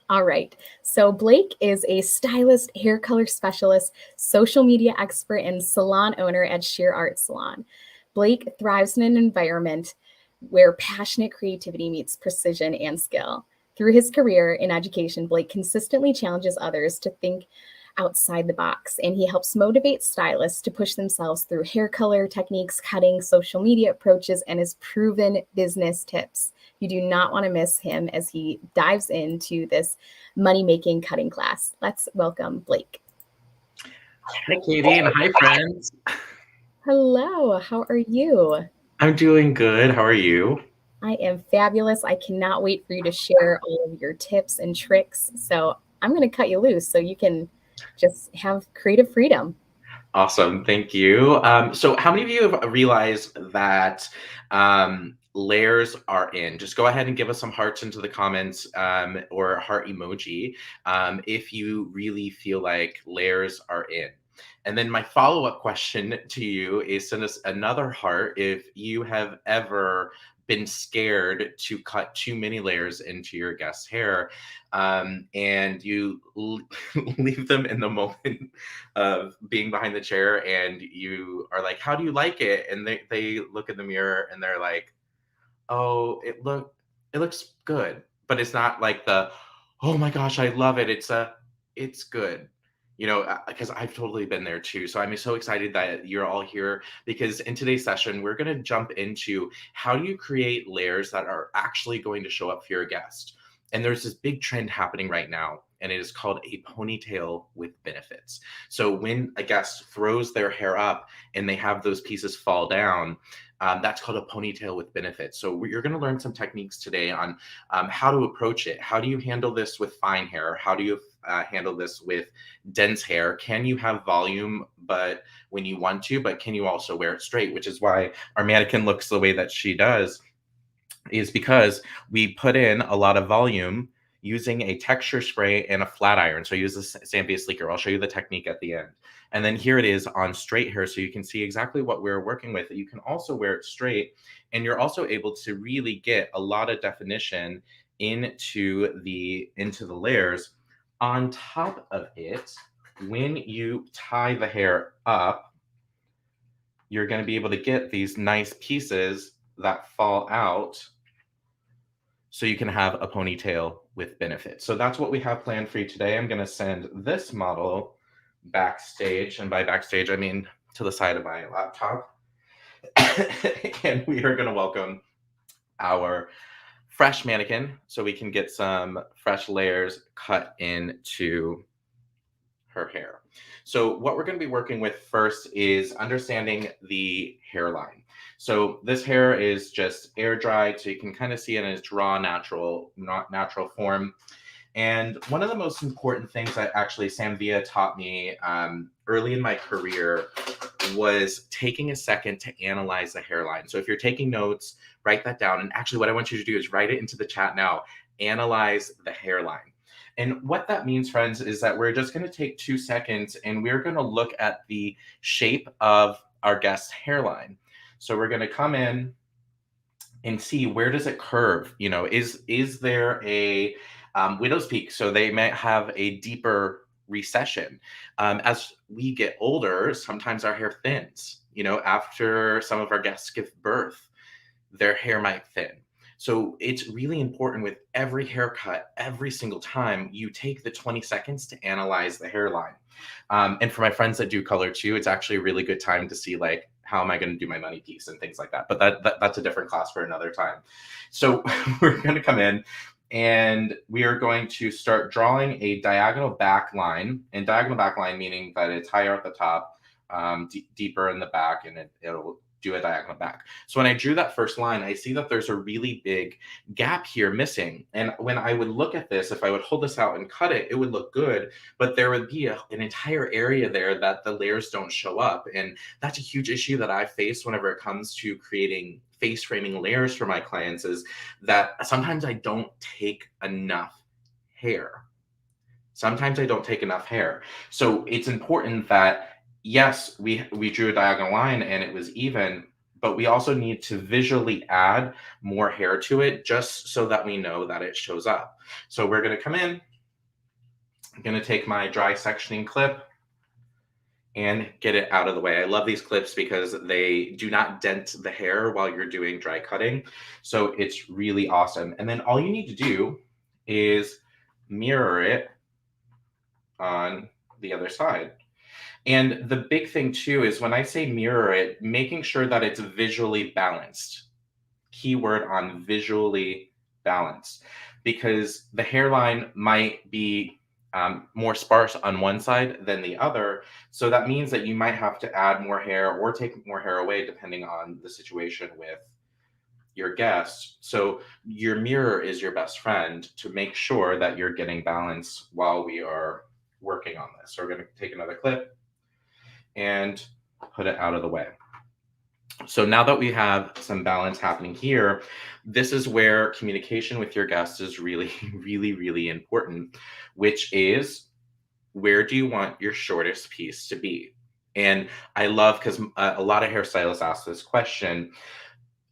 All right. So Blake is a stylist, hair color specialist, social media expert, and salon owner at Shear Art Salon. Blake thrives in an environment where passionate creativity meets precision and skill. Through his career in education, Blake consistently challenges others to think outside the box, and he helps motivate stylists to push themselves through hair color techniques, cutting, social media approaches, and his proven business tips. You do not want to miss him as he dives into this money-making cutting class. Let's welcome Blake. Hi, Katie, and hi, friends. Hello, how are you? I'm doing good. How are you? I am fabulous. I cannot wait for you to share all of your tips and tricks. So I'm going to cut you loose so you can just have creative freedom. Awesome. Thank you. So how many of you have realized that layers are in? Just go ahead and give us some hearts into the comments or a heart emoji if you really feel like layers are in. And then my follow-up question to you is send us another heart if you have ever been scared to cut too many layers into your guest's hair and you leave them in the moment of being behind the chair and you are like, how do you like it? And they look in the mirror and they're like, oh, it looks good. But it's not like the, oh my gosh, I love it. It's good. Because I've totally been there too. So I'm so excited that you're all here because in today's session, we're going to jump into how do you create layers that are actually going to show up for your guest. And there's this big trend happening right now, and it is called a ponytail with benefits. So when a guest throws their hair up and they have those pieces fall down, that's called a ponytail with benefits. So you're going to learn some techniques today on how to approach it. How do you handle this with fine hair? How do you handle this with dense hair? Can you have volume, but when you want to, but can you also wear it straight? Which is why our mannequin looks the way that she does, is because we put in a lot of volume using a texture spray and a flat iron. So I use this Sampia Sleeker. I'll show you the technique at the end. And then here it is on straight hair. So you can see exactly what we're working with. You can also wear it straight. And you're also able to really get a lot of definition into the layers. On top of it, when you tie the hair up, you're going to be able to get these nice pieces that fall out so you can have a ponytail with benefits. So that's what we have planned for you today. I'm going to send this model backstage, and by backstage I mean to the side of my laptop. And we are going to welcome our fresh mannequin so we can get some fresh layers cut into her hair. So what we're going to be working with first is understanding the hairline. So this hair is just air dried, so you can kind of see it in its raw, natural form. And one of the most important things that actually Samvia taught me early in my career was taking a second to analyze the hairline. So if you're taking notes, write that down. And actually what I want you to do is write it into the chat now. Analyze the hairline. And what that means, friends, is that we're just going to take 2 seconds and we're going to look at the shape of our guest's hairline. So we're going to come in and see, where does it curve? Is there a widow's peak? So they might have a deeper recession. As we get older, sometimes our hair thins. After some of our guests give birth, their hair might thin. So it's really important with every haircut, every single time, you take the 20 seconds to analyze the hairline. And for my friends that do color too, it's actually a really good time to see, like, how am I going to do my money piece and things like that. But that's a different class for another time. So we're going to come in and we are going to start drawing a diagonal back line. And diagonal back line meaning that it's higher at the top, deeper in the back, and it'll do a diagonal back. So when I drew that first line, I see that there's a really big gap here missing. And when I would look at this, if I would hold this out and cut it, it would look good, but there would be an entire area there that the layers don't show up. And that's a huge issue that I face whenever it comes to creating face framing layers for my clients, is that sometimes I don't take enough hair. Sometimes I don't take enough hair. So it's important that, yes, we drew a diagonal line and it was even, but we also need to visually add more hair to it just so that we know that it shows up. So we're going to come in I'm going to take my dry sectioning clip and get it out of the way. I love these clips because they do not dent the hair while you're doing dry cutting. So it's really awesome. And then all you need to do is mirror it on the other side. And the big thing too is when I say mirror it, making sure that it's visually balanced. Keyword on visually balanced, because the hairline might be more sparse on one side than the other. So that means that you might have to add more hair or take more hair away depending on the situation with your guest. So your mirror is your best friend to make sure that you're getting balance while we are working on this. So we're going to take another clip and put it out of the way. So now that we have some balance happening here, this is where communication with your guests is really, really, really important, which is, where do you want your shortest piece to be? And I love, because a lot of hairstylists ask this question.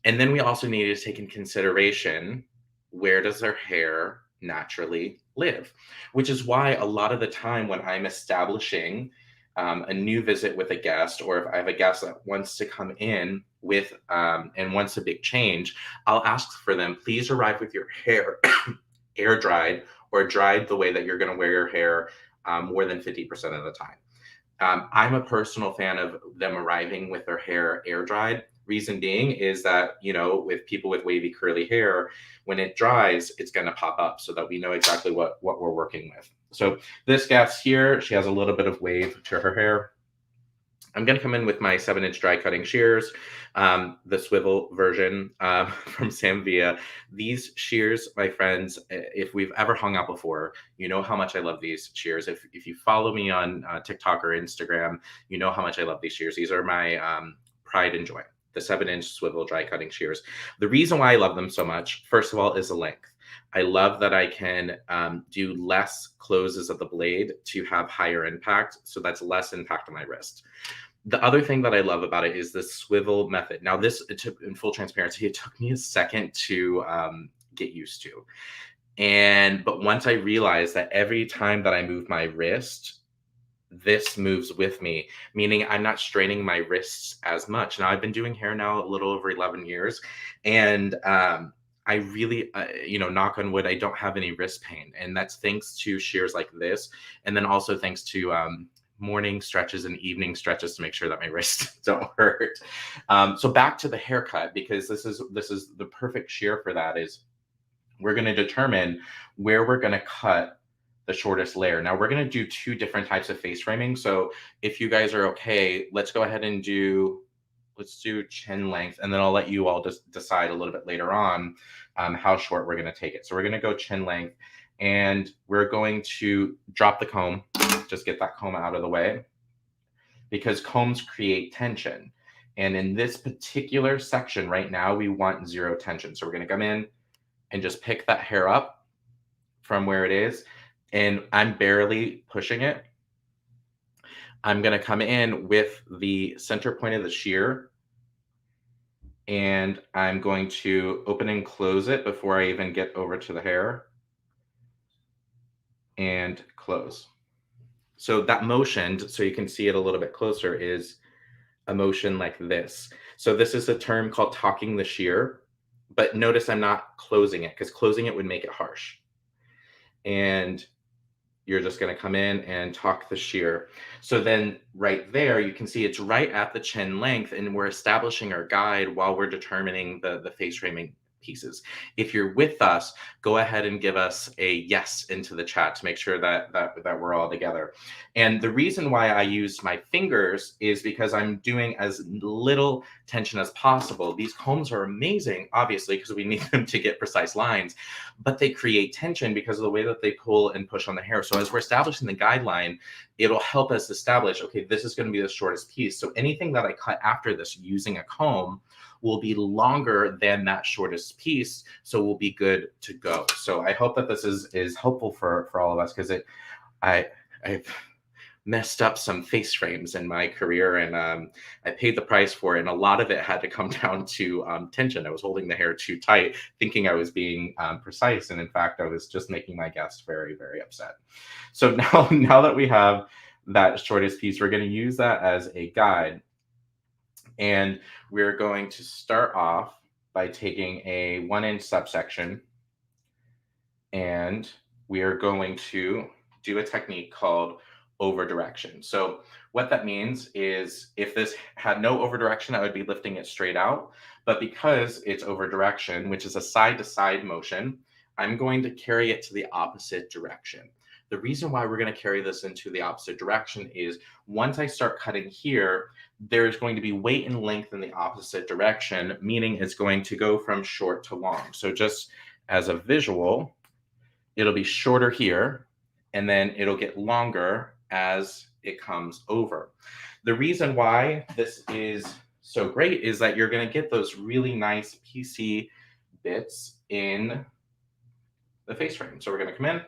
And then we also need to take in consideration, where does their hair naturally live? Which is why a lot of the time when I'm establishing a new visit with a guest, or if I have a guest that wants to come in with and wants a big change, I'll ask for them, please arrive with your hair air dried or dried the way that you're going to wear your hair more than 50% of the time. I'm a personal fan of them arriving with their hair air dried. Reason being is that, you know, with people with wavy curly hair, when it dries, it's going to pop up so that we know exactly what we're working with. So this guest here, she has a little bit of wave to her hair. I'm going to come in with my 7-inch dry cutting shears, the swivel version from Samvia. These shears, my friends, if we've ever hung out before, you know how much I love these shears. If you follow me on TikTok or Instagram, you know how much I love these shears. These are my pride and joy, the 7-inch swivel dry cutting shears. The reason why I love them so much, first of all, is the length. I love that I can do less closes of the blade to have higher impact. So that's less impact on my wrist. The other thing that I love about it is the swivel method. Now this, in full transparency, it took me a second to get used to. But once I realized that every time that I move my wrist, this moves with me, meaning I'm not straining my wrists as much. Now I've been doing hair now a little over 11 years. And I really, knock on wood, I don't have any wrist pain. And that's thanks to shears like this. And then also thanks to morning stretches and evening stretches to make sure that my wrists don't hurt. So back to the haircut, because this is the perfect shear for that, is we're going to determine where we're going to cut the shortest layer. Now we're going to do 2 different types of face framing. So if you guys are okay, let's go ahead and let's do chin length, and then I'll let you all just decide a little bit later on how short we're going to take it. So we're going to go chin length, and we're going to drop the comb, just get that comb out of the way, because combs create tension. And in this particular section right now, we want 0 tension. So we're going to come in and just pick that hair up from where it is. And I'm barely pushing it. I'm going to come in with the center point of the shear, and I'm going to open and close it before I even get over to the hair, and close. So that motion, so you can see it a little bit closer, is a motion like this. So this is a term called talking the shear, but notice I'm not closing it, because closing it would make it harsh. And you're just going to come in and talk the shear. So then right there, you can see it's right at the chin length, and we're establishing our guide while we're determining the face framing pieces. If you're with us, go ahead and give us a yes into the chat to make sure that we're all together. And the reason why I use my fingers is because I'm doing as little tension as possible. These combs are amazing, obviously, because we need them to get precise lines, but they create tension because of the way that they pull and push on the hair. So as we're establishing the guideline, it'll help us establish, okay, this is going to be the shortest piece. So anything that I cut after this using a comb will be longer than that shortest piece, so we'll be good to go. So I hope that this is helpful for all of us, because I've messed up some face frames in my career, and I paid the price for it. And a lot of it had to come down to tension. I was holding the hair too tight, thinking I was being precise, and in fact, I was just making my guest very, very upset. So now that we have that shortest piece, we're going to use that as a guide, and we're going to start off by taking a 1-inch subsection, and we are going to do a technique called over direction. So what that means is if this had no over direction, I would be lifting it straight out. But because it's over direction, which is a side to side motion, I'm going to carry it to the opposite direction. The reason why we're going to carry this into the opposite direction is once I start cutting here, there's going to be weight and length in the opposite direction, meaning it's going to go from short to long. So just as a visual, it'll be shorter here, and then it'll get longer as it comes over. The reason why this is so great is that you're going to get those really nice piecey bits in the face frame. So we're going to come in,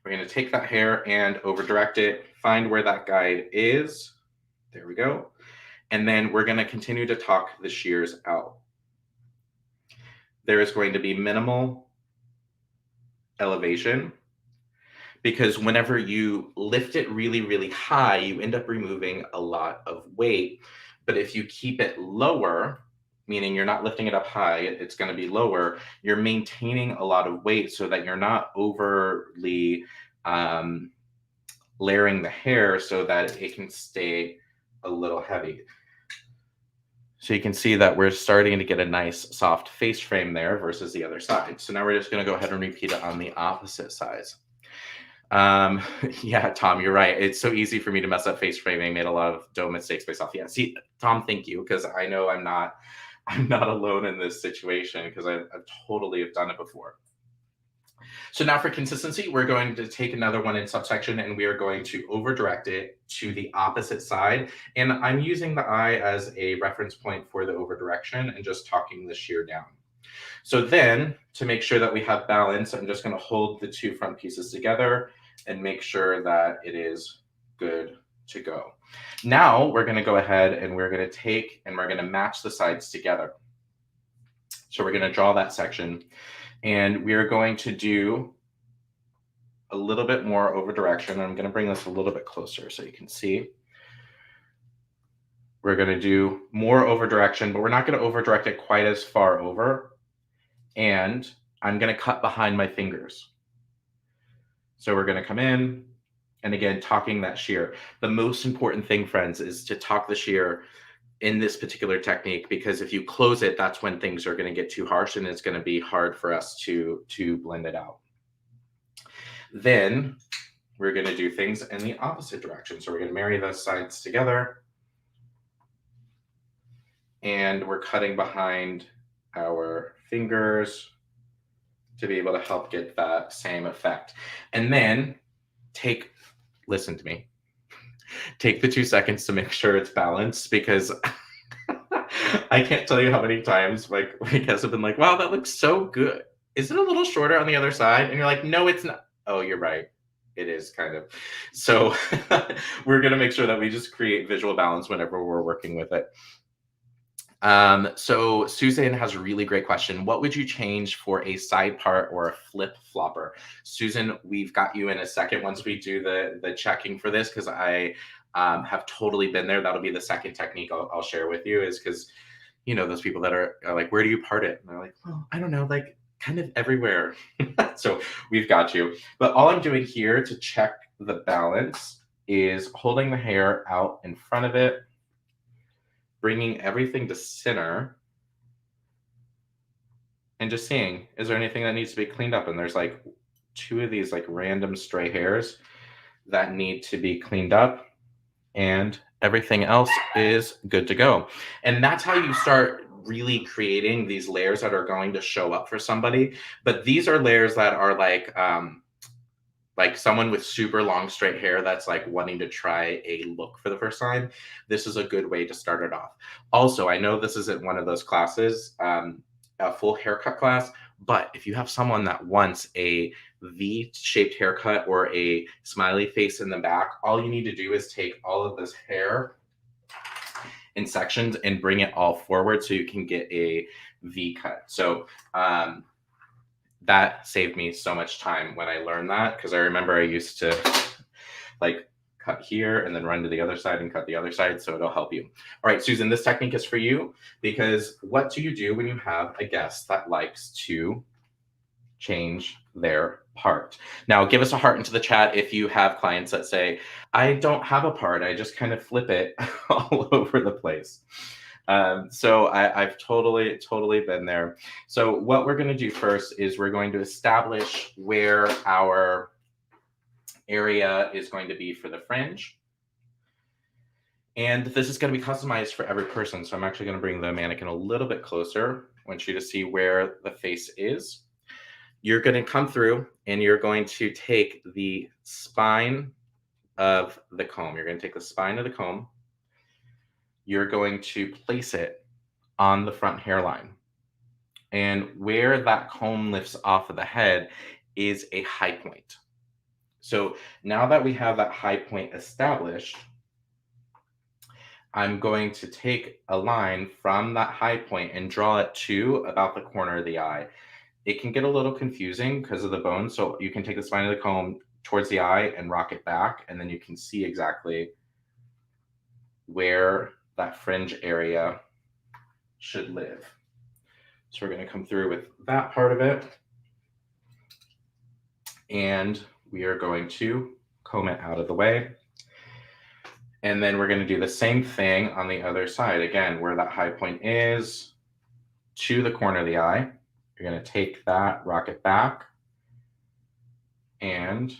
we're going to take that hair and over direct it, find where that guide is. There we go. And then we're going to continue to talk the shears out. There is going to be minimal elevation, because whenever you lift it really, really high, you end up removing a lot of weight. But if you keep it lower, meaning you're not lifting it up high, it's going to be lower, you're maintaining a lot of weight so that you're not overly layering the hair so that it can stay a little heavy. So you can see that we're starting to get a nice soft face frame there versus the other side. So now we're just going to go ahead and repeat it on the opposite sides. Yeah, Tom, you're right. It's so easy for me to mess up face framing. I made a lot of dumb mistakes myself. Yeah, see, Tom, thank you, because I know I'm not alone in this situation, because I've totally have done it before. So now for consistency, we're going to take another 1-inch subsection, and we are going to over direct it to the opposite side. And I'm using the eye as a reference point for the over direction and just talking the shear down. So then, to make sure that we have balance, I'm just going to hold the two front pieces together and make sure that it is good to go. Now we're going to go ahead and we're going to take and we're going to match the sides together. So we're going to draw that section, and we are going to do a little bit more over direction. I'm going to bring this a little bit closer so you can see. We're going to do more over direction, but we're not going to over direct it quite as far over. And I'm going to cut behind my fingers. So we're going to come in, and again, talking that shear. The most important thing, friends, is to talk the shear in this particular technique, because if you close it, that's when things are going to get too harsh, and it's going to be hard for us to blend it out. Then we're going to do things in the opposite direction. So we're going to marry those sides together, and we're cutting behind our fingers to be able to help get that same effect. And then listen to me, take the 2 seconds to make sure it's balanced, because I can't tell you how many times my guests have been like, wow, that looks so good. Is it a little shorter on the other side? And you're like, no, it's not. Oh, you're right. It is kind of. So we're going to make sure that we just create visual balance whenever we're working with it. So Susan has a really great question. What would you change for a side part or a flip flopper? Susan, we've got you in a second once we do the checking for this, because I have totally been there. That'll be the second technique I'll share with you, is because, you know, those people that are like, where do you part it? And they're like, well, I don't know, like kind of everywhere. So we've got you. But all I'm doing here to check the balance is holding the hair out in front of it, bringing everything to center, and just seeing, is there anything that needs to be cleaned up? And there's like 2 of these like random stray hairs that need to be cleaned up, and everything else is good to go. And that's how you start really creating these layers that are going to show up for somebody. But these are layers that are like someone with super long straight hair that's like wanting to try a look for the first time. This is a good way to start it off. Also, I know this isn't one of those classes, a full haircut class, but if you have someone that wants a V-shaped haircut or a smiley face in the back, all you need to do is take all of this hair in sections and bring it all forward so you can get a V cut. So that saved me so much time when I learned that, because I remember I used to like cut here and then run to the other side and cut the other side. So it'll help you. All right, Susan, this technique is for you, because what do you do when you have a guest that likes to change their part? Now, give us a heart into the chat if you have clients that say, I don't have a part, I just kind of flip it all over the place. So I've totally been there. So what we're going to do first is we're going to establish where our area is going to be for the fringe. And this is going to be customized for every person. So I'm actually going to bring the mannequin a little bit closer. I want you to see where the face is. You're going to come through and you're going to take the spine of the comb. You're going to take the spine of the comb. You're going to place it on the front hairline. And where that comb lifts off of the head is a high point. So now that we have that high point established, I'm going to take a line from that high point and draw it to about the corner of the eye. It can get a little confusing because of the bone. So you can take the spine of the comb towards the eye and rock it back, and then you can see exactly where that fringe area should live. So we're going to come through with that part of it, and we are going to comb it out of the way. And then we're going to do the same thing on the other side. Again, where that high point is to the corner of the eye. You're going to take that, rock it back, and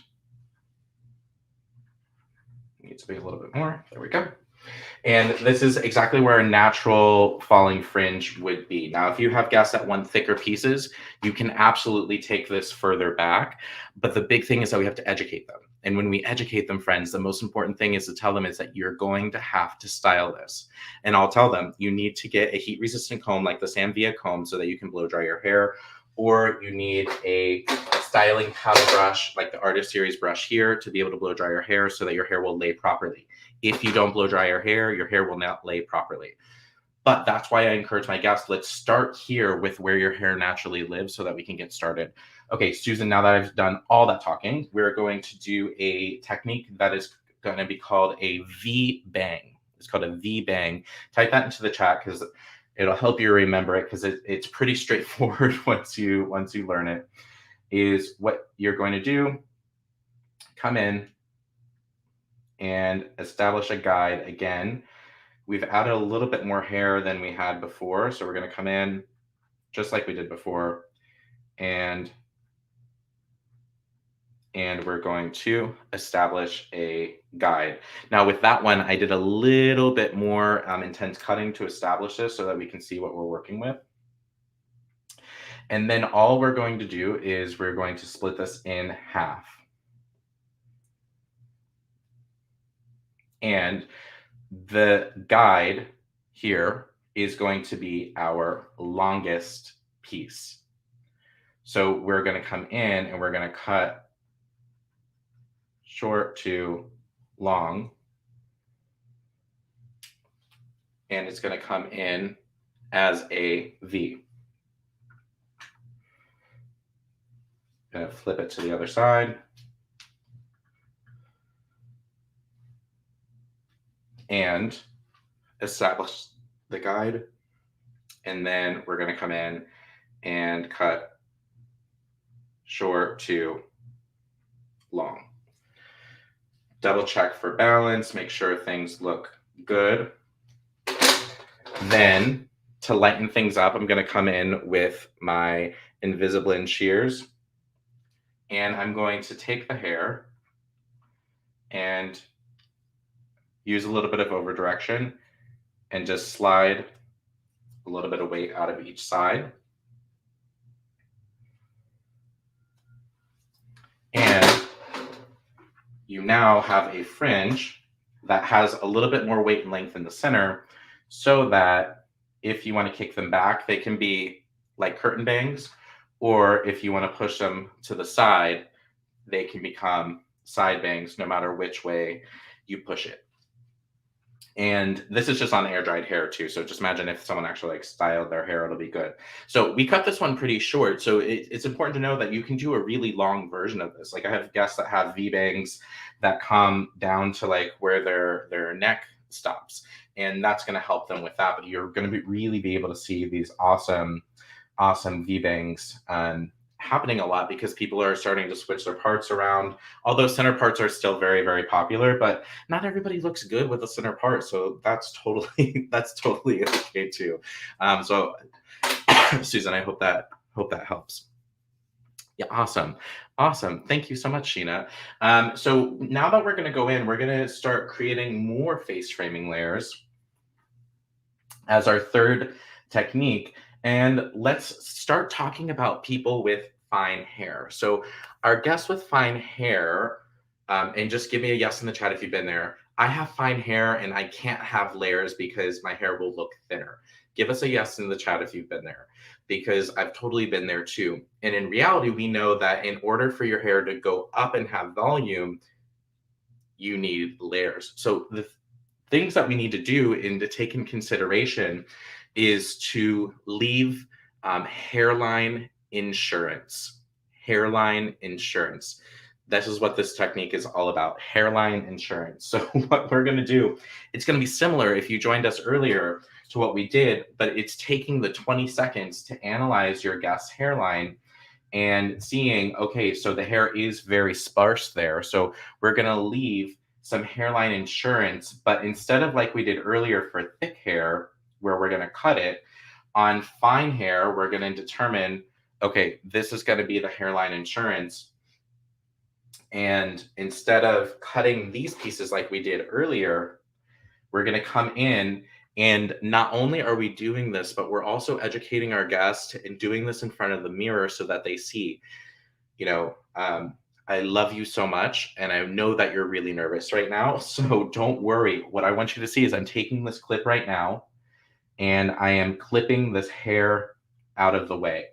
needs to be a little bit more. There we go. And this is exactly where a natural falling fringe would be. Now, if you have guests that want thicker pieces, you can absolutely take this further back. But the big thing is that we have to educate them. And when we educate them, friends, the most important thing is to tell them is that you're going to have to style this. And I'll tell them you need to get a heat resistant comb like the Samvia comb so that you can blow dry your hair, or you need a styling paddle brush like the Artist Series brush here to be able to blow dry your hair so that your hair will lay properly. If you don't blow dry your hair will not lay properly. But that's why I encourage my guests, let's start here with where your hair naturally lives so that we can get started. Okay, Susan, now that I've done all that talking, we're going to do a technique that is going to be called a V-bang. It's called a V-bang. Type that into the chat because it'll help you remember it, because it's pretty straightforward once you learn it. Is what you're going to do, come in and establish a guide. Again, we've added a little bit more hair than we had before. So we're going to come in just like we did before, and we're going to establish a guide. Now with that one, I did a little bit more intense cutting to establish this so that we can see what we're working with. And then all we're going to do is we're going to split this in half. And the guide here is going to be our longest piece. So we're going to come in and we're going to cut short to long. And it's going to come in as a V. Going to flip it to the other side. And establish the guide. And then we're going to come in and cut short to long. Double check for balance, make sure things look good. Then to lighten things up, I'm going to come in with my Invisalign shears. And I'm going to take the hair and use a little bit of over direction and just slide a little bit of weight out of each side. And you now have a fringe that has a little bit more weight and length in the center, so that if you want to kick them back, they can be like curtain bangs, or if you want to push them to the side, they can become side bangs no matter which way you push it. And this is just on air dried hair too. So just imagine if someone actually like styled their hair, it'll be good. So we cut this one pretty short. So it's important to know that you can do a really long version of this. Like I have guests that have V bangs that come down to like where their neck stops, and that's going to help them with that. But you're going to really be able to see these awesome V bangs happening a lot because people are starting to switch their parts around. Although center parts are still very, very popular, but not everybody looks good with a center part. So that's totally that's totally okay too. So Susan, I hope that helps. Yeah, awesome. Thank you so much, Sheena. So now that we're going to go in, we're going to start creating more face framing layers as our third technique. And let's start talking about people with fine hair. So our guests with fine hair, and just give me a yes in the chat if you've been there. I have fine hair and I can't have layers because my hair will look thinner. Give us a yes in the chat if you've been there, because I've totally been there too. And in reality, we know that in order for your hair to go up and have volume, you need layers. So the things that we need to do and to take in consideration is to leave hairline insurance. Hairline insurance. This is what this technique is all about, hairline insurance. So what we're going to do, it's going to be similar if you joined us earlier to what we did, but it's taking the 20 seconds to analyze your guest's hairline and seeing, okay, so the hair is very sparse there. So we're going to leave some hairline insurance, but instead of like we did earlier for thick hair, where we're going to cut it, on fine hair, we're going to determine, okay, this is going to be the hairline insurance. And instead of cutting these pieces like we did earlier, we're going to come in, and not only are we doing this, but we're also educating our guests and doing this in front of the mirror so that they see, you know, I love you so much, and I know that you're really nervous right now. So don't worry. What I want you to see is I'm taking this clip right now, and I am clipping this hair out of the way.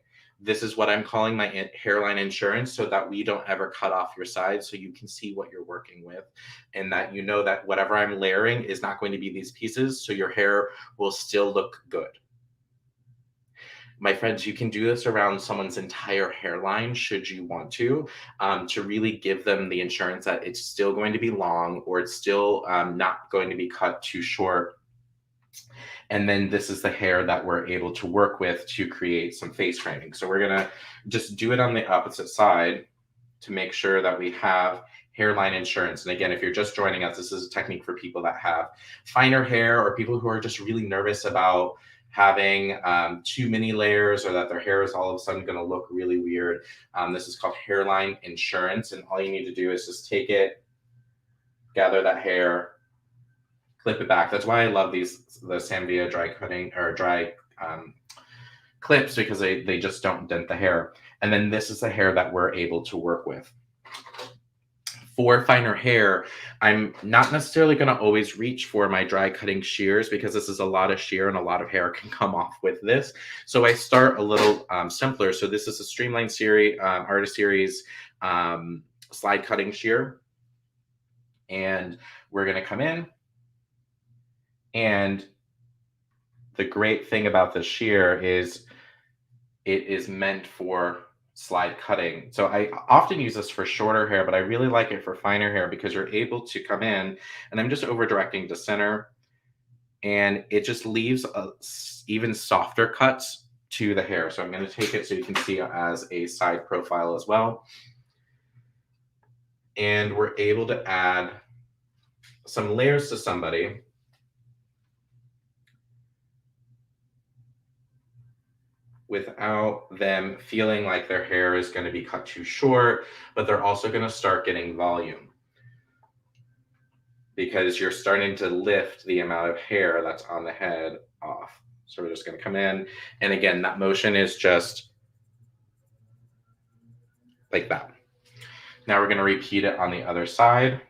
This is what I'm calling my hairline insurance, so that we don't ever cut off your side, so you can see what you're working with, and that you know that whatever I'm layering is not going to be these pieces, so your hair will still look good. My friends, you can do this around someone's entire hairline should you want to really give them the insurance that it's still going to be long, or it's still not going to be cut too short. And then this is the hair that we're able to work with to create some face framing. So we're going to just do it on the opposite side to make sure that we have hairline insurance. And again, if you're just joining us, this is a technique for people that have finer hair, or people who are just really nervous about having too many layers, or that their hair is all of a sudden going to look really weird. This is called hairline insurance. And all you need to do is just take it, gather that hair, clip it back. That's why I love the Samvia dry cutting or dry clips, because they just don't dent the hair. And then this is the hair that we're able to work with. For finer hair, I'm not necessarily going to always reach for my dry cutting shears, because this is a lot of shear and a lot of hair can come off with this. So I start a little simpler. So this is a Streamline series, Artist Series slide cutting shear. And we're going to come in. And the great thing about the shear is it is meant for slide cutting. So I often use this for shorter hair, but I really like it for finer hair, because you're able to come in, and I'm just over directing to center, and it just leaves even softer cuts to the hair. So I'm going to take it so you can see as a side profile as well. And we're able to add some layers to somebody without them feeling like their hair is going to be cut too short, but they're also going to start getting volume, because you're starting to lift the amount of hair that's on the head off. So we're just going to come in. And again, that motion is just like that. Now we're going to repeat it on the other side.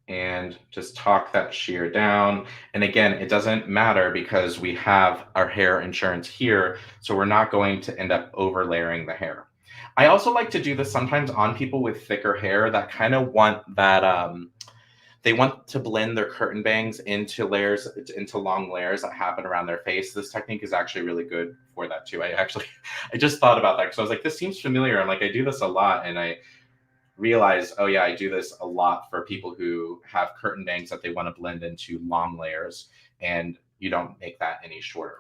and just talk that shear down. And again, it doesn't matter because we have our hair insurance here, so we're not going to end up over layering the hair. I also like to do this sometimes on people with thicker hair that kind of want that they want to blend their curtain bangs into layers, into long layers that happen around their face. This technique is actually really good for that too. I just thought about that because I was like, this seems familiar. I'm like, I do this a lot, and I realized, oh yeah, I do this a lot for people who have curtain bangs that they want to blend into long layers, and you don't make that any shorter.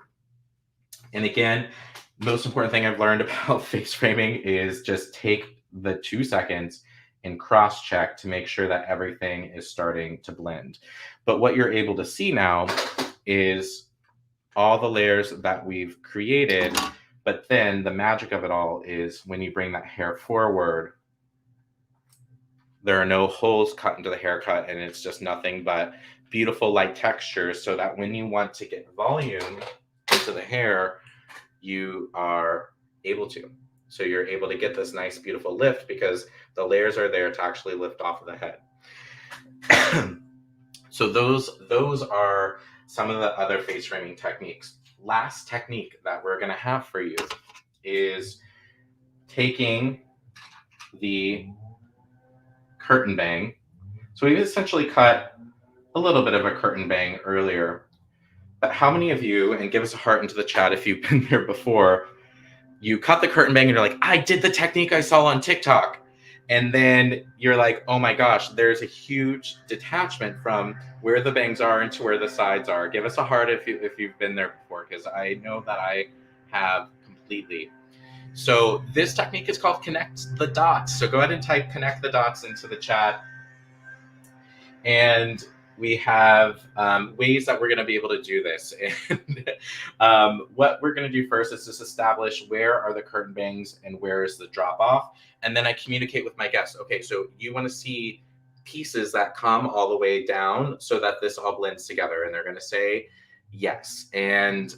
And again, most important thing I've learned about face framing is just take the 2 seconds and cross check to make sure that everything is starting to blend. But what you're able to see now is all the layers that we've created, but then the magic of it all is when you bring that hair forward, there are no holes cut into the haircut, and it's just nothing but beautiful light textures, so that when you want to get volume into the hair, you are able to. So you're able to get this nice, beautiful lift because the layers are there to actually lift off of the head. So those are some of the other face framing techniques. Last technique that we're going to have for you is taking the curtain bang. So we've essentially cut a little bit of a curtain bang earlier, but how many of you, and give us a heart into the chat if you've been there before, you cut the curtain bang and you're like, I did the technique I saw on TikTok. And then you're like, oh my gosh, there's a huge detachment from where the bangs are into where the sides are. Give us a heart if you've been there before, because I know that I have completely. So this technique is called connect the dots. So go ahead and type connect the dots into the chat. And we have ways that we're going to be able to do this. And what we're going to do first is just establish where are the curtain bangs and where is the drop off. And then I communicate with my guests. Okay, so you want to see pieces that come all the way down so that this all blends together. And they're going to say yes. And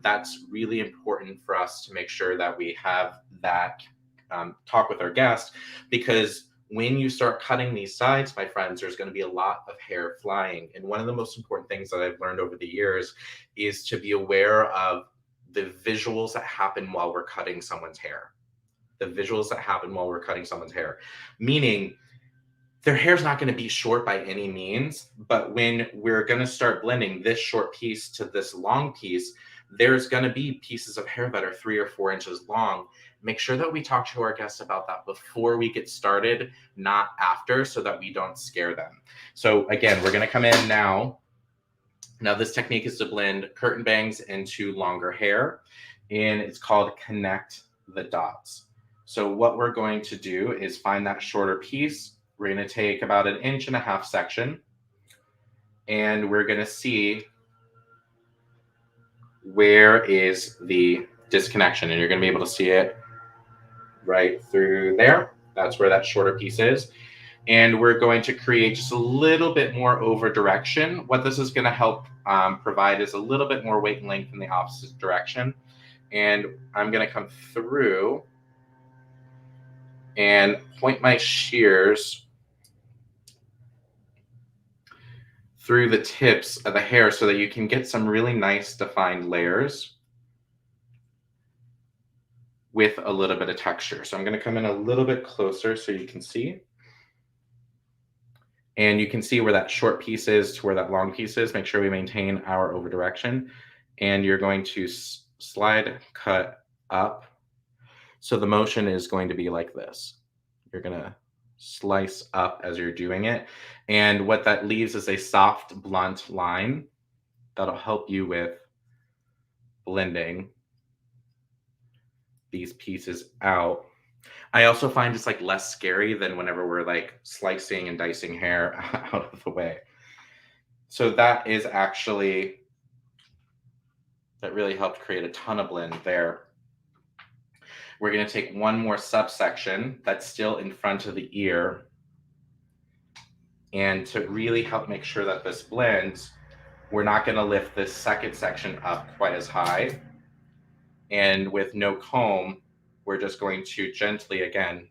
that's really important for us to make sure that we have that talk with our guest, because when you start cutting these sides, my friends, there's going to be a lot of hair flying. And one of the most important things that I've learned over the years is to be aware of the visuals that happen while we're cutting someone's hair. The visuals that happen while we're cutting someone's hair. Meaning, their hair's not going to be short by any means, but when we're going to start blending this short piece to this long piece, there's going to be pieces of hair that are 3 or 4 inches long. Make sure that we talk to our guests about that before we get started, not after, so that we don't scare them. So again, we're going to come in now. Now this technique is to blend curtain bangs into longer hair, and it's called connect the dots. So what we're going to do is find that shorter piece. We're going to take about 1.5 inch section, and we're going to see where is the disconnection, and you're going to be able to see it right through there. That's where that shorter piece is. And we're going to create just a little bit more over direction. What this is going to help provide is a little bit more weight and length in the opposite direction. And I'm going to come through and point my shears through the tips of the hair so that you can get some really nice defined layers with a little bit of texture. So I'm going to come in a little bit closer so you can see. And you can see where that short piece is to where that long piece is. Make sure we maintain our over direction. And you're going to slide cut up. So the motion is going to be like this. You're going to slice up as you're doing it. And what that leaves is a soft, blunt line that'll help you with blending these pieces out. I also find it's like less scary than whenever we're like slicing and dicing hair out of the way. So that is actually, that really helped create a ton of blend there. We're going to take one more subsection that's still in front of the ear. And to really help make sure that this blends, we're not going to lift this second section up quite as high. And with no comb, we're just going to gently, again,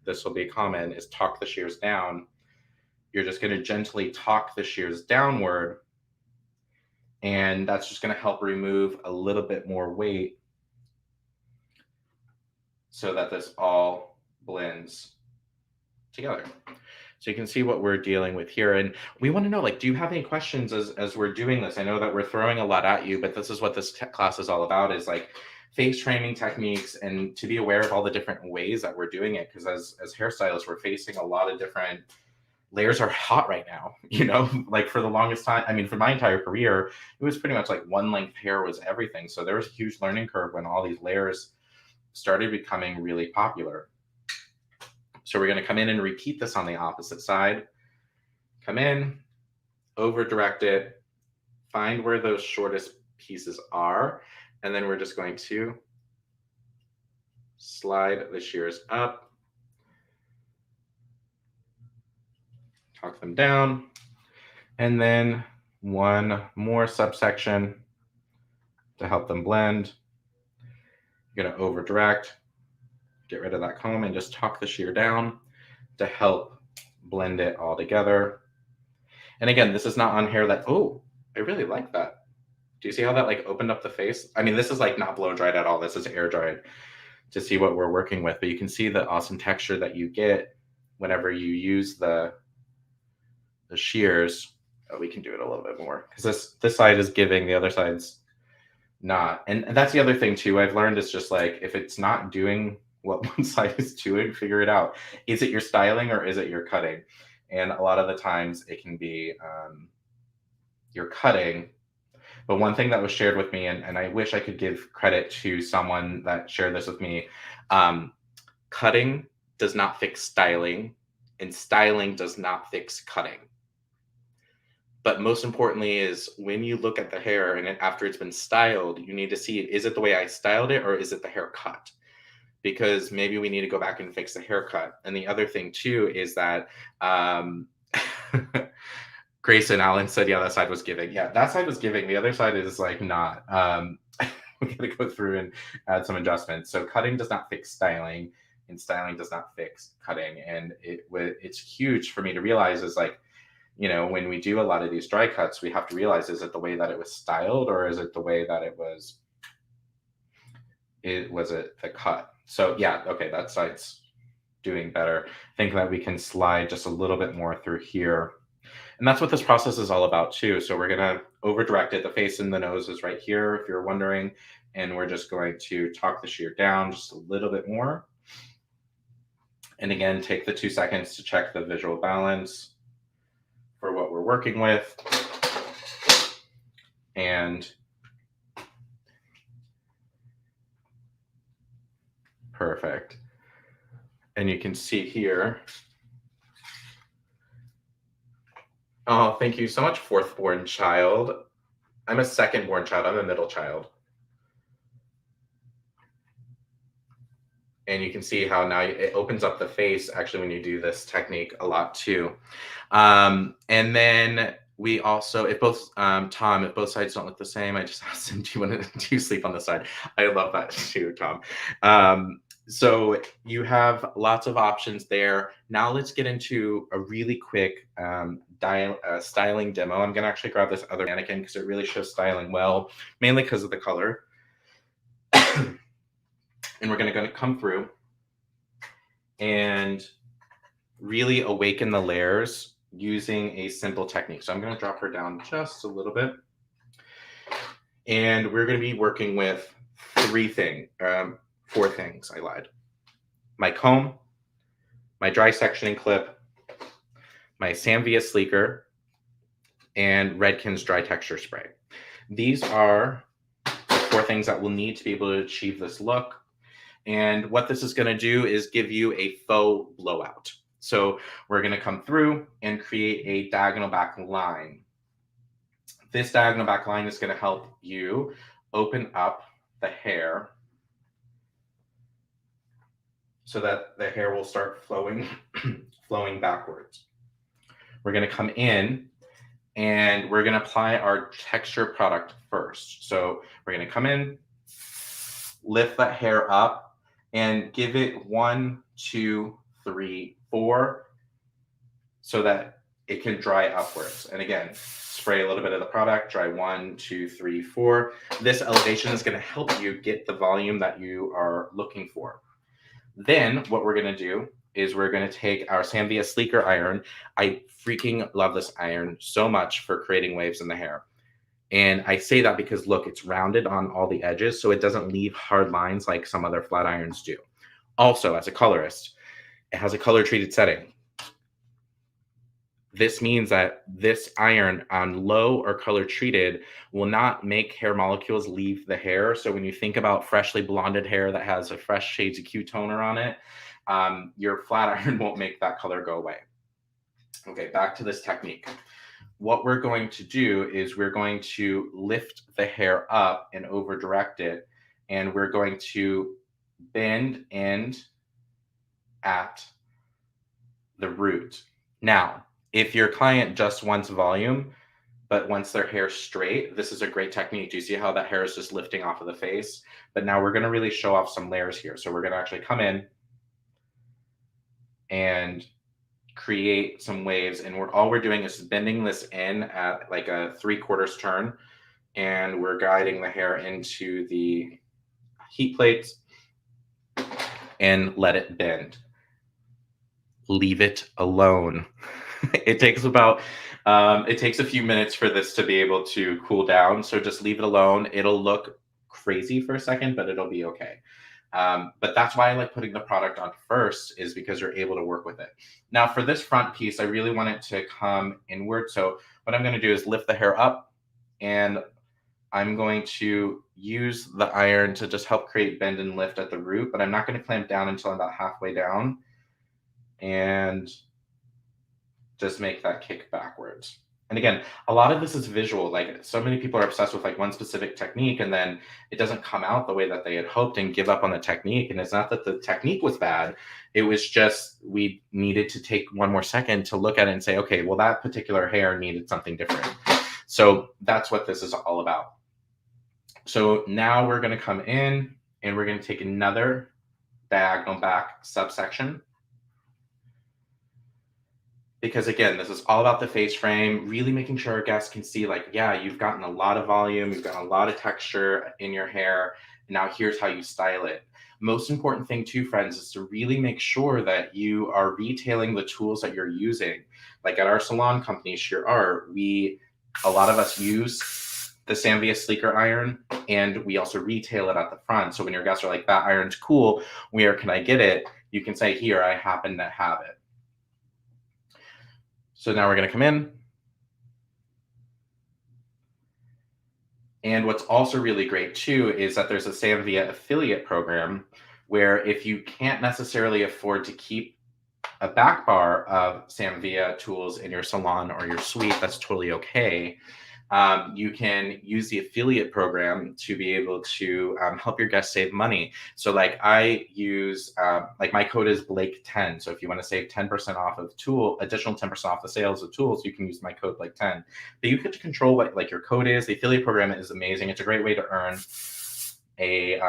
this will be common, is tuck the shears down. you're just going to gently talk the shears downward, and that's just going to help remove a little bit more weight so that this all blends together. So you can see what we're dealing with here. And we want to know, like, do you have any questions as we're doing this? I know that we're throwing a lot at you, but this is what this class is all about, is like face framing techniques, and to be aware of all the different ways that we're doing it. Because as hairstylists, we're facing a lot of different layers. Are hot right now, you know, like for the longest time. I mean, for my entire career, it was pretty much like one length hair was everything. So there was a huge learning curve when all these layers started becoming really popular. So we're going to come in and repeat this on the opposite side. Come in, over direct it, find where those shortest pieces are, and then we're just going to slide the shears up, tuck them down, and then one more subsection to help them blend. You're going to over direct, get rid of that comb, and just tuck the shear down to help blend it all together. And again, this is not on hair that, oh, I really like that. Do you see how that like opened up the face? I mean, this is like not blow dried at all. This is air dried to see what we're working with. But you can see the awesome texture that you get whenever you use the shears. Oh, we can do it a little bit more because this side is giving, the other side's not. And that's the other thing too I've learned, is just like, if it's not doing what one side is doing, figure it out. Is it your styling or is it your cutting? And a lot of the times it can be your cutting. But one thing that was shared with me, and I wish I could give credit to someone that shared this with me, cutting does not fix styling, and styling does not fix cutting. But most importantly is when you look at the hair and after it's been styled, you need to see, is it the way I styled it or is it the haircut? Because maybe we need to go back and fix the haircut. And the other thing too is that Grayson Allen said, yeah, that side was giving. Yeah, that side was giving. The other side is like not. We're going to go through and add some adjustments. So cutting does not fix styling, and styling does not fix cutting. And it's huge for me to realize, is like, you know, when we do a lot of these dry cuts, we have to realize, is it the way that it was styled or is it the way that it was the cut? So yeah, okay, that side's doing better. I think that we can slide just a little bit more through here. And that's what this process is all about too. So we're going to over direct it. The face and the nose is right here, if you're wondering. And we're just going to tuck the shear down just a little bit more. And again, take the 2 seconds to check the visual balance for what we're working with. And perfect. And you can see here. Oh, thank you so much, fourth born child. I'm a second born child. I'm a middle child. And you can see how now it opens up the face, actually, when you do this technique a lot too. And then we also, if both, Tom, if both sides don't look the same, I just asked him, do you sleep on the side? I love that too, Tom. So you have lots of options there. Now let's get into a really quick styling demo. I'm gonna actually grab this other mannequin because it really shows styling well, mainly because of the color. And we're gonna come through and really awaken the layers using a simple technique. So I'm gonna drop her down just a little bit. And we're gonna be working with 4 things, I lied. My comb, my dry sectioning clip, my Samvia Sleeker, and Redken's dry texture spray. These are the 4 things that we'll need to be able to achieve this look. And what this is going to do is give you a faux blowout. So we're going to come through and create a diagonal back line. This diagonal back line is going to help you open up the hair so that the hair will start flowing backwards. We're going to come in and we're going to apply our texture product first. So we're going to come in, lift that hair up, and give it 1, 2, 3, 4, so that it can dry upwards. And again, spray a little bit of the product, dry 1, 2, 3, 4. This elevation is going to help you get the volume that you are looking for. Then what we're going to do is we're going to take our Sanvia Sleeker Iron. I freaking love this iron so much for creating waves in the hair. And I say that because, look, it's rounded on all the edges, so it doesn't leave hard lines like some other flat irons do. Also, as a colorist, it has a color-treated setting. This means that this iron on low or color-treated will not make hair molecules leave the hair. So when you think about freshly blonded hair that has a fresh shades of Q-toner on it, your flat iron won't make that color go away. Okay, back to this technique. What we're going to do is we're going to lift the hair up and over direct it, and we're going to bend end at the root. Now, if your client just wants volume, but wants their hair straight, this is a great technique. Do you see how that hair is just lifting off of the face? But now we're gonna really show off some layers here. So we're gonna actually come in and create some waves, and all we're doing is bending this in at like a 3/4 turn, and we're guiding the hair into the heat plates and let it bend. Leave it alone. It takes a few minutes for this to be able to cool down, so just leave it alone. It'll look crazy for a second, but it'll be okay. But that's why I like putting the product on first, is because you're able to work with it. Now for this front piece, I really want it to come inward. So what I'm going to do is lift the hair up, and I'm going to use the iron to just help create bend and lift at the root, but I'm not going to clamp down until I'm about halfway down and just make that kick backwards. And again, a lot of this is visual. Like, so many people are obsessed with like one specific technique, and then it doesn't come out the way that they had hoped and give up on the technique. And it's not that the technique was bad. It was just, we needed to take one more second to look at it and say, okay, well, that particular hair needed something different. So that's what this is all about. So now we're going to come in and we're going to take another diagonal back subsection. Because again, this is all about the face frame, really making sure our guests can see like, yeah, you've gotten a lot of volume, you've gotten a lot of texture in your hair. Now here's how you style it. Most important thing too, friends, is to really make sure that you are retailing the tools that you're using. Like at our salon company, Shear Art, a lot of us use the Sanvia Sleeker iron, and we also retail it at the front. So when your guests are like, that iron's cool, where can I get it? You can say, here, I happen to have it. So now we're going to come in. And what's also really great too is that there's a Sanvia affiliate program where if you can't necessarily afford to keep a back bar of Sanvia tools in your salon or your suite, that's totally okay. You can use the affiliate program to be able to help your guests save money. So like I use, like my code is Blake10. So if you want to save 10% off of additional 10% off the sales of tools, you can use my code Blake10. But you get to control what like your code is. The affiliate program is amazing. It's a great way to earn a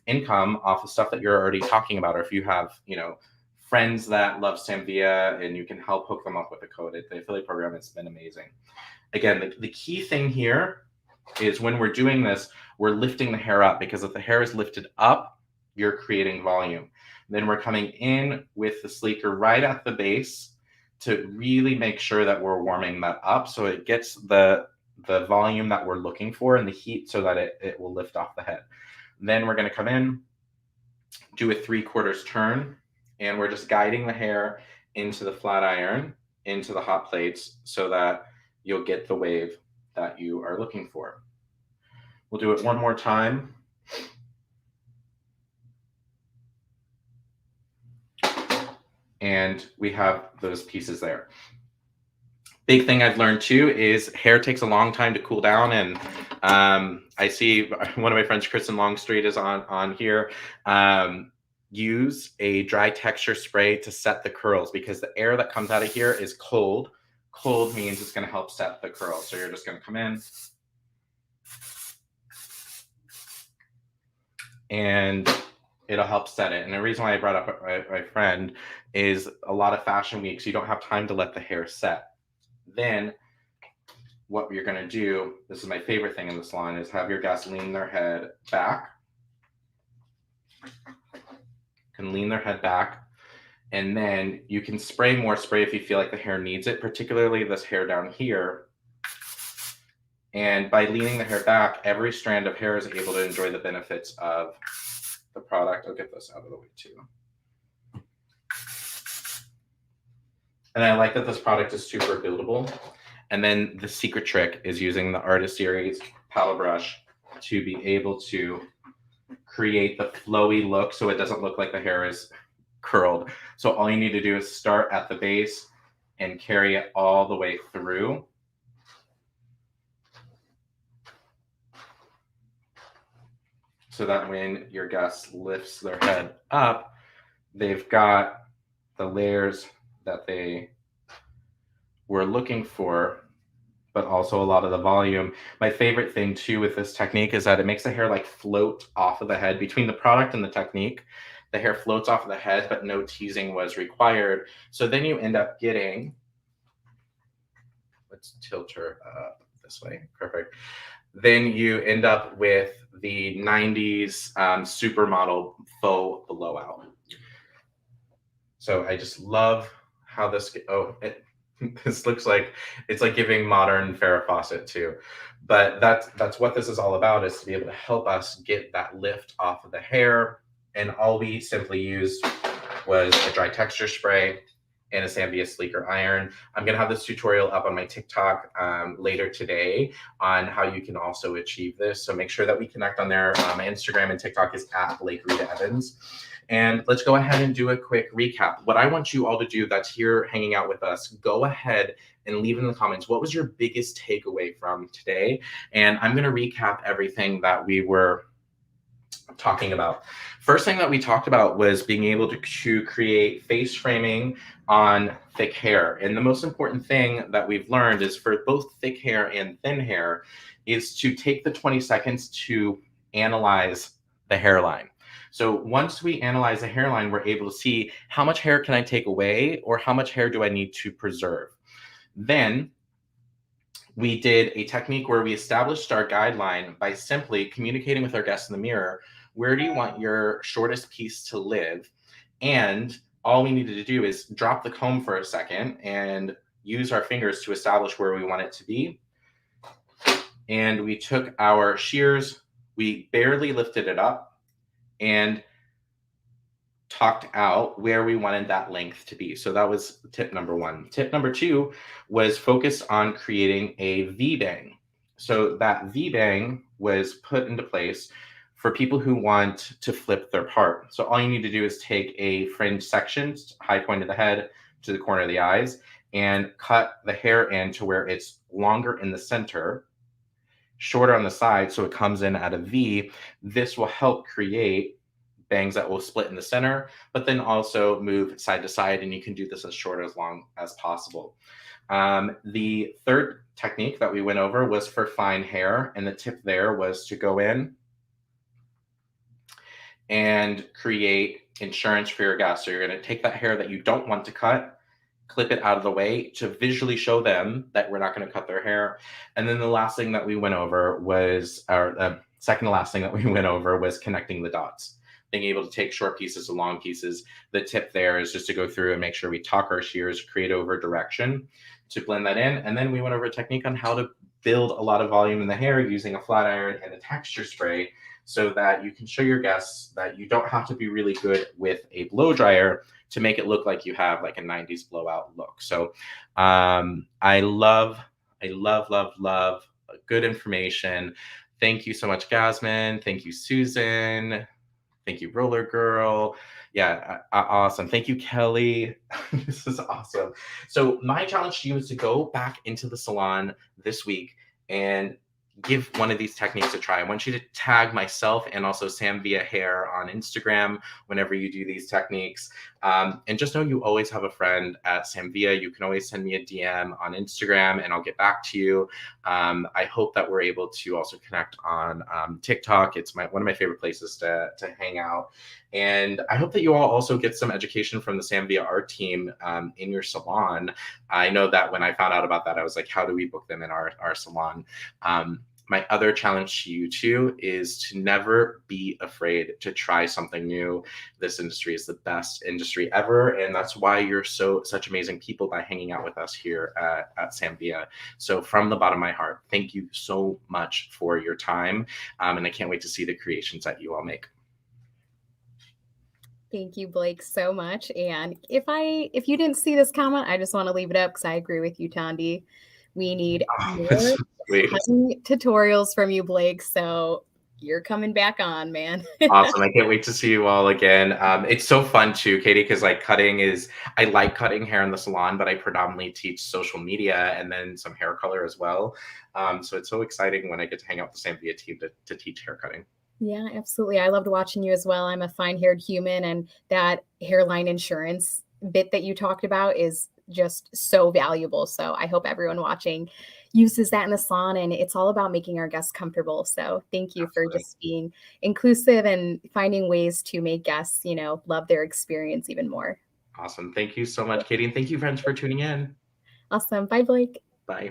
income off of stuff that you're already talking about. Or if you have, friends that love Sanvia and you can help hook them up with a code. The affiliate program has been amazing. Again, the key thing here is when we're doing this, we're lifting the hair up, because if the hair is lifted up, you're creating volume. Then we're coming in with the sleeker right at the base to really make sure that we're warming that up so it gets the volume that we're looking for and the heat so that it will lift off the head. Then we're going to come in, do a 3/4 turn, and we're just guiding the hair into the flat iron, into the hot plates, so that you'll get the wave that you are looking for. We'll do it one more time. And we have those pieces there. Big thing I've learned too is hair takes a long time to cool down. And I see one of my friends, Kristen Longstreet, is on here. Use a dry texture spray to set the curls, because the air that comes out of here is cold. Cold means it's going to help set the curls. So you're just going to come in and it'll help set it. And the reason why I brought up my friend is a lot of fashion weeks, you don't have time to let the hair set. Then what you're going to do, this is my favorite thing in the salon, is have your guests lean their head back. Can lean their head back. And then you can spray more spray if you feel like the hair needs it, particularly this hair down here. And by leaning the hair back, every strand of hair is able to enjoy the benefits of the product. I'll get this out of the way too. And I like that this product is super buildable. And then the secret trick is using the Artist Series paddle brush to be able to create the flowy look so it doesn't look like the hair is curled. So all you need to do is start at the base and carry it all the way through. So that when your guest lifts their head up, they've got the layers that they were looking for, but also a lot of the volume. My favorite thing too with this technique is that it makes the hair like float off of the head. Between the product and the technique, the hair floats off of the head, but no teasing was required. So then you end up getting, let's tilt her up this way, perfect. Then you end up with the 90s supermodel faux blowout. So I just love how this, this looks like, it's like giving modern Farrah Fawcett too. But that's what this is all about, is to be able to help us get that lift off of the hair. And all we simply used was a dry texture spray and a Zambia sleeker iron. I'm gonna have this tutorial up on my TikTok later today on how you can also achieve this. So make sure that we connect on there. My Instagram and TikTok is at Blake Rita Evans. And let's go ahead and do a quick recap. What I want you all to do that's here hanging out with us, go ahead and leave in the comments, what was your biggest takeaway from today? And I'm gonna recap everything that we were talking about. First thing that we talked about was being able to create face framing on thick hair. And the most important thing that we've learned is for both thick hair and thin hair is to take the 20 seconds to analyze the hairline. So once we analyze the hairline, we're able to see how much hair can I take away or how much hair do I need to preserve. Then we did a technique where we established our guideline by simply communicating with our guests in the mirror. Where do you want your shortest piece to live? And all we needed to do is drop the comb for a second and use our fingers to establish where we want it to be. And we took our shears, we barely lifted it up and talked out where we wanted that length to be. So that was tip number one. Tip number two was focus on creating a V-bang. So that V-bang was put into place for people who want to flip their part. So all you need to do is take a fringe section, high point of the head to the corner of the eyes, and cut the hair in to where it's longer in the center, shorter on the side, so it comes in at a V. This will help create bangs that will split in the center, but then also move side to side, and you can do this as short or as long as possible. The third technique that we went over was for fine hair, and the tip there was to go in and create insurance for your guests. So you're going to take that hair that you don't want to cut, clip it out of the way to visually show them that we're not going to cut their hair. And then the last thing that we went over was, or second to last thing that we went over was connecting the dots, being able to take short pieces to long pieces. The tip there is just to go through and make sure we tuck our shears, create over direction to blend that in. And then we went over a technique on how to build a lot of volume in the hair using a flat iron and a texture spray, so that you can show your guests that you don't have to be really good with a blow dryer to make it look like you have like a 90s blowout look. So I love good information. Thank you so much, Jasmine. Thank you, Susan. Thank you, Roller Girl. Yeah, awesome. Thank you, Kelly. This is awesome. So my challenge to you is to go back into the salon this week and give one of these techniques a try. I want you to tag myself and also Sam Via Hair on Instagram whenever you do these techniques. And just know you always have a friend at Sam Via. You can always send me a DM on Instagram and I'll get back to you. I hope that we're able to also connect on TikTok. It's one of my favorite places to hang out. And I hope that you all also get some education from the Sam Via art team in your salon. I know that when I found out about that, I was like, how do we book them in our salon? My other challenge to you too is to never be afraid to try something new. This industry is the best industry ever, and that's why you're such amazing people by hanging out with us here at Sam Via. So from the bottom of my heart, thank you so much for your time, and I can't wait to see the creations that you all make. Thank you, Blake, so much. And if you didn't see this comment, I just want to leave it up because I agree with you, Tandi. We need more cutting tutorials from you, Blake. So you're coming back on, man. Awesome. I can't wait to see you all again. It's so fun too, Katie, because like I like cutting hair in the salon, but I predominantly teach social media and then some hair color as well. So it's so exciting when I get to hang out with the Sam Via team to teach hair cutting. Yeah, absolutely. I loved watching you as well. I'm a fine-haired human, and that hairline insurance bit that you talked about is just so valuable. So I hope everyone watching uses that in the salon, and it's all about making our guests comfortable. So thank you for just being inclusive and finding ways to make guests, love their experience even more. Awesome. Thank you so much, Katie. And thank you, friends, for tuning in. Awesome. Bye, Blake. Bye.